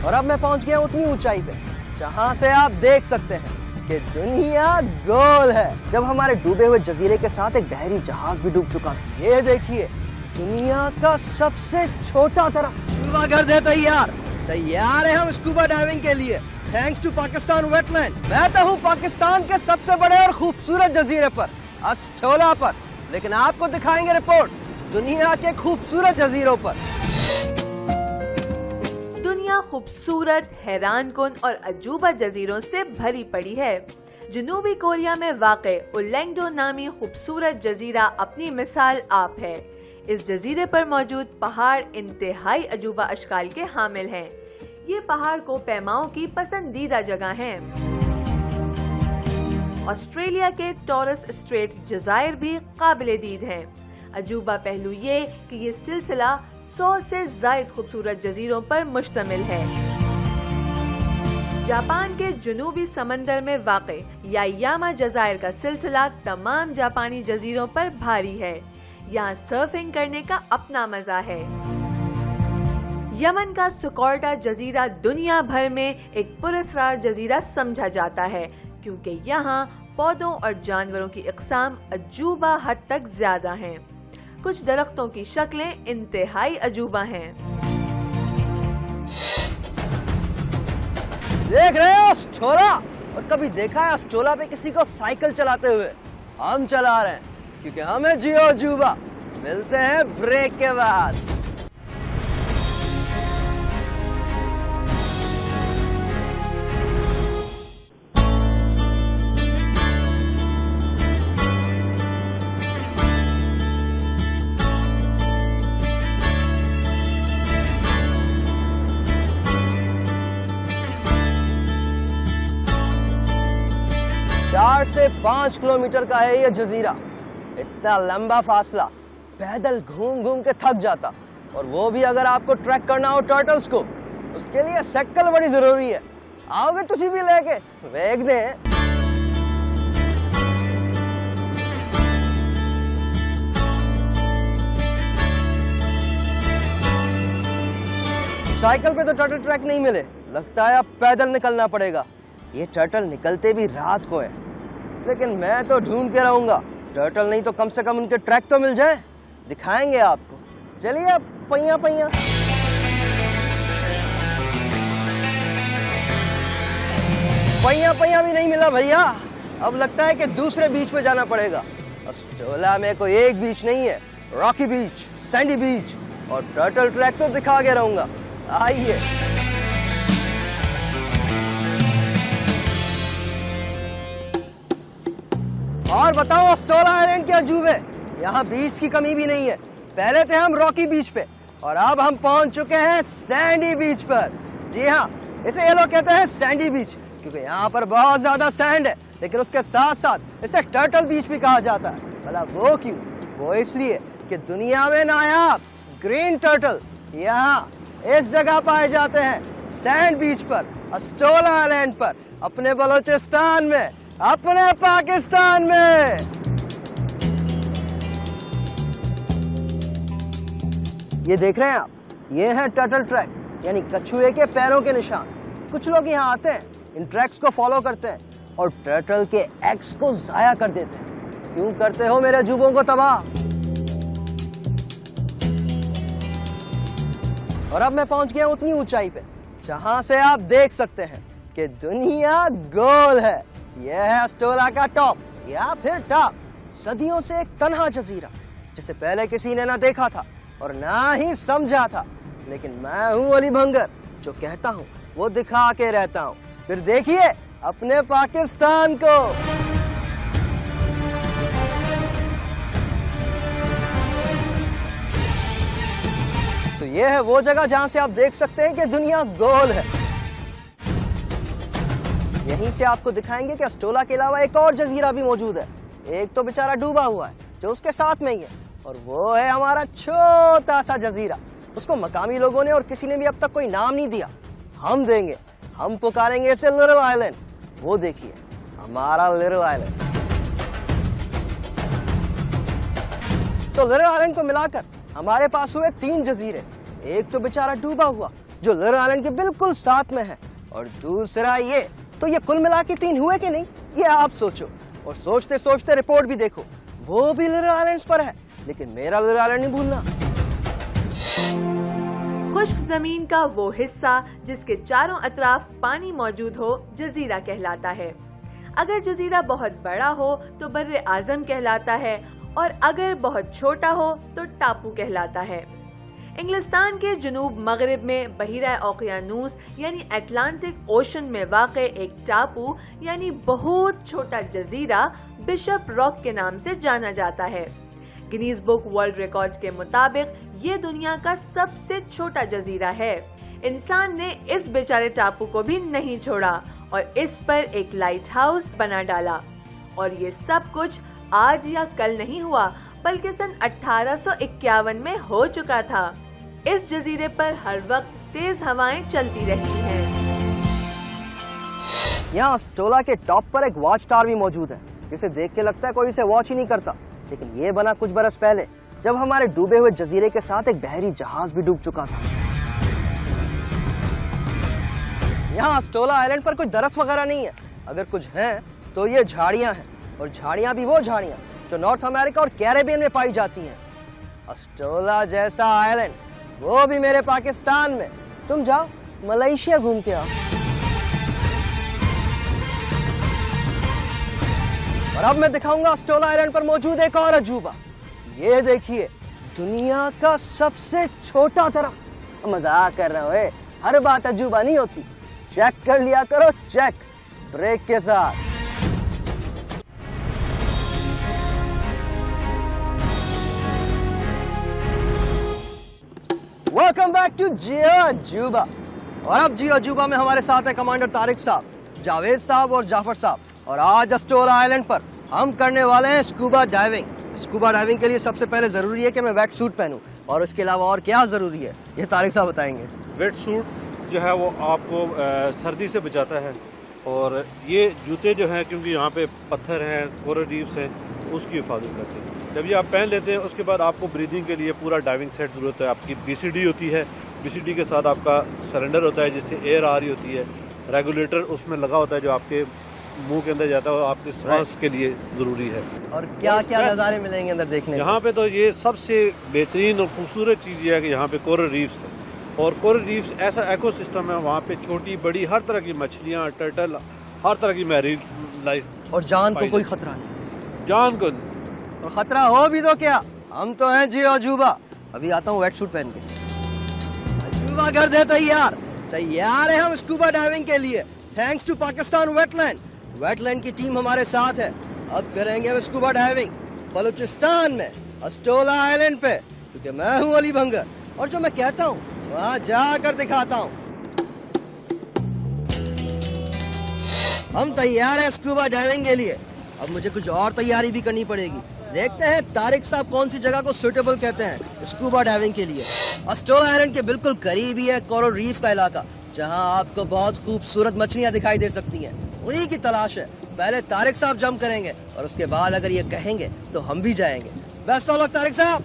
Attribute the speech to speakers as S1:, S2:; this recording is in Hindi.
S1: और अब मैं पहुंच गया उतनी ऊंचाई पे जहां से आप देख सकते हैं कि दुनिया गोल है। जब हमारे डूबे हुए जजीरे के साथ एक बहरी जहाज भी डूब चुका था। ये देखिए दुनिया का सबसे छोटा तरफ। स्कूबा कर दे तैयार है हम स्कूबा डाइविंग के लिए, थैंक्स टू पाकिस्तान वेटलैंड। मैं तो हूँ पाकिस्तान के सबसे बड़े और खूबसूरत जजीरे पर, अस्टोला पर, लेकिन आपको दिखाएंगे रिपोर्ट दुनिया के खूबसूरत जजीरों पर।
S2: दुनिया खूबसूरत, हैरानकुन और अजूबा जजीरों से भरी पड़ी है। जनूबी कोरिया में वाक़े उलेंगडो नामी खूबसूरत जजीरा अपनी मिसाल आप है। इस जजीरे पर मौजूद पहाड़ इंतहाई अजूबा अशकाल के हामिल हैं। ये पहाड़ को पैमाओं की पसंदीदा जगह हैं। ऑस्ट्रेलिया के टॉरस स्ट्रेट जज़ायर भी काबिले दीद हैं। अजूबा पहलू ये कि ये सिलसिला 100 से ज़ायद खूबसूरत जजीरों पर मुश्तमिल है। जापान के जनूबी समंदर में वाक़े यायामा जज़ायर का सिलसिला तमाम जापानी जजीरों पर भारी है। यहाँ सर्फिंग करने का अपना मजा है। यमन का सुकोर्टा जजीरा दुनिया भर में एक पुरस्कार जजीरा समझा जाता है, क्योंकि यहाँ पौधों और जानवरों की इक़साम अजूबा हद तक ज्यादा हैं। कुछ दरख्तों की शक्लें इंतहाई अजूबा हैं।
S1: देख रहे हो अस्टोला? और कभी देखा है अस्टोला पे किसी को साइकिल चलाते हुए? हम चला रहे हैं क्योंकि हमें जियो अजूबा। मिलते हैं ब्रेक के बाद। चार से 5 किलोमीटर का है ये जजीरा। इतना लंबा फासला पैदल घूम घूम के थक जाता, और वो भी अगर आपको ट्रैक करना हो टर्टल्स को, उसके लिए साइकिल बड़ी जरूरी है। आओगे तुसी भी लेके वेग दे। साइकिल पे तो टर्टल ट्रैक नहीं मिले, लगता है अब पैदल निकलना पड़ेगा। ये टर्टल निकलते भी रात को है, लेकिन मैं तो ढूंढ के रहूंगा। टर्टल नहीं तो कम से कम उनके ट्रैक तो मिल जाए, दिखाएंगे आपको। चलिए अब पहिया पहिया। पहिया पहिया भी नहीं मिला भैया, अब लगता है कि दूसरे बीच पे जाना पड़ेगा। अस्टोला में कोई एक बीच नहीं है, रॉकी बीच, सैंडी बीच और टर्टल ट्रैक तो दिखा के रहूंगा। आइए। और बताओ अस्टोला आइलैंड के अजूबे, यहाँ बीच की कमी भी नहीं है। पहले थे हम रॉकी बीच पे और अब हम पहुंच चुके हैं सैंडी बीच पर। जी हाँ, इसे ये लोग कहते हैं सैंडी बीच क्योंकि यहाँ पर बहुत ज्यादा सैंड है, लेकिन उसके साथ साथ इसे टर्टल बीच भी कहा जाता है। भला वो क्यों? वो इसलिए कि दुनिया में नायाब ग्रीन टर्टल यहाँ इस जगह पाए जाते हैं, सैंड बीच पर, अस्टोला आइलैंड पर, अपने बलोचिस्तान में, अपने पाकिस्तान में। ये देख रहे हैं आप, ये है टर्टल ट्रैक, यानी कछुए के पैरों के निशान। कुछ लोग यहाँ आते हैं, इन ट्रैक्स को फॉलो करते हैं और टर्टल के एग्स को जाया कर देते हैं। क्यों करते हो मेरे अजूबों को तबाह? और अब मैं पहुंच गया उतनी ऊंचाई पे जहां से आप देख सकते हैं कि दुनिया गोल है। यह है अस्टोला का टॉप या फिर टॉप, सदियों से एक तन्हा जजीरा जिसे पहले किसी ने ना देखा था और ना ही समझा था। लेकिन मैं हूं अली भंगर, जो कहता हूं वो दिखा के रहता हूं। फिर देखिए अपने पाकिस्तान को। तो ये है वो जगह जहां से आप देख सकते हैं कि दुनिया गोल है। यहीं से आपको दिखाएंगे कि अस्टोला के अलावा एक और जजीरा भी मौजूद है। एक तो बेचारा डूबा हुआ है जो उसके साथ में ही है, और वो है हमारा छोटा सा जजीरा। उसको मकामी लोगों ने और किसी ने भी अब तक कोई नाम नहीं दिया। हम देंगे, हम पुकारेंगे इसे लिटिल आइलैंड। वो देखिए हमारा लिटिल आइलैंड। तो लिटिल आइलैंड को मिलाकर हमारे पास हुए 3 जजीरे। एक तो बेचारा डूबा हुआ जो लिटिल आइलैंड के बिल्कुल साथ में है, और दूसरा ये। तो ये कुल मिला के 3 हुए कि नहीं, ये आप सोचो। और सोचते सोचते रिपोर्ट भी देखो, वो भी लिटिल आइलैंड्स पर है, लेकिन मेरा लिटिल आइलैंड नहीं भूलना।
S2: खुश्क जमीन का वो हिस्सा जिसके चारों अतराफ पानी मौजूद हो जजीरा कहलाता है। अगर जजीरा बहुत बड़ा हो तो बर्रे आजम कहलाता है, और अगर बहुत छोटा हो तो टापू कहलाता है। इंग्लिस्तान के जुनूब मगरिब में बहीरा ओकियानूस यानी अटलांटिक ओशन में वाक़े एक टापू यानी बहुत छोटा जजीरा बिशप रॉक के नाम से जाना जाता है। गिनीज बुक वर्ल्ड रिकॉर्ड्स के मुताबिक ये दुनिया का सबसे छोटा जजीरा है। इंसान ने इस बेचारे टापू को भी नहीं छोड़ा और इस पर एक लाइट हाउस बना डाला। और ये सब कुछ आज या कल नहीं हुआ, बल्कि सन 1851 में हो चुका था। इस जजीरे पर हर वक्त तेज हवाएं चलती रहती हैं।
S1: यहाँ स्टोला के टॉप पर एक वॉच टावर भी मौजूद है, जिसे देख के लगता है कोई इसे वॉच ही नहीं करता। लेकिन ये बना कुछ बरस पहले, जब हमारे डूबे हुए जजीरे के साथ एक बहरी जहाज भी डूब चुका था। यहाँ स्टोला आइलैंड पर कोई दरख्त वगैरह नहीं है, अगर कुछ है तो ये झाड़ियाँ हैं, और झाड़ियाँ भी वो झाड़ियाँ जो नॉर्थ अमेरिका और कैरेबियन में पाई जाती हैं। अस्टोला जैसा आइलैंड, वो भी मेरे पाकिस्तान में। तुम जाओ मलेशिया घूम के आओ। और अब मैं दिखाऊंगा अस्टोला आइलैंड पर मौजूद एक और अजूबा। ये देखिए, दुनिया का सबसे छोटा दरख्त। मजाक कर रहा हूँ, हर बात अजूबा नहीं होती। चेक कर लिया करो, चेक ब्रेक के साथ। वेलकम बैक टू जियो अजूबा। और अब जियो अजूबा में हमारे साथ है कमांडर तारिक साहब, जावेद साहब और जाफर साहब। और आज अस्टोला आइलैंड पर हम करने वाले हैं स्कूबा डाइविंग। स्कूबा डाइविंग के लिए सबसे पहले जरूरी है कि मैं वेट सूट पहनूं, और उसके अलावा और क्या जरूरी है ये तारिक साहब बताएंगे।
S3: वेट सूट जो है वो आपको सर्दी से बचाता है, और ये जूते जो हैं क्योंकि यहाँ पे पत्थर हैं, कोरल रीफ्स हैं, उसकी हिफाजत करते हैं। जब ये आप पहन लेते हैं उसके बाद आपको ब्रीदिंग के लिए पूरा डाइविंग सेट ज़रूरत है। आपकी BCD होती है, BCD के साथ आपका सिलेंडर होता है जिससे एयर आ रही होती है, रेगुलेटर उसमें लगा होता है जो आपके मुंह के अंदर जाता है और आपके सांस के लिए ज़रूरी है।
S1: और क्या क्या नज़ारे मिलेंगे अंदर देखने?
S3: यहाँ पे तो ये सबसे बेहतरीन और खूबसूरत चीज़ ये है कि यहाँ पे कोरल रीफ्स है, और कोरल रीफ्स ऐसा इकोसिस्टम है, वहाँ पे छोटी बड़ी हर तरह की मछलियाँ, टर्टल, हर तरह की मैरीन लाइफ।
S1: और जान को कोई खतरा नहीं?
S3: जान को
S1: और खतरा हो भी तो क्या, हम तो हैं जियो अजूबा। अभी आता हूँ वेट सूट पहन के। अजूबा कर दे तैयार। तैयार है हम स्कूबा डाइविंग के लिए, thanks to Pakistan wetland. Wetland की टीम हमारे साथ है। अब करेंगे हम स्कूबा डाइविंग बलूचिस्तान में, अस्टोला आइलैंड पे, क्योंकि मैं हूँ अली भंगर, और जो मैं कहता हूँ वहाँ जाकर दिखाता हूँ। हम तैयार हैं स्कूबा डाइविंग के लिए। अब मुझे कुछ और तैयारी भी करनी पड़ेगी। देखते हैं तारिक साहब कौन सी जगह को सुटेबल कहते हैं स्कूबा डाइविंग के लिए। अस्टोला आइलैंड के बिल्कुल करीब ही है कोरल रीफ का इलाका, जहां आपको बहुत खूबसूरत मछलियां दिखाई दे सकती हैं। उन्हीं की तलाश है। पहले तारिक साहब जंप करेंगे और उसके बाद अगर ये कहेंगे तो हम भी जाएंगे। बेस्ट ऑफ लक तारिक साहब।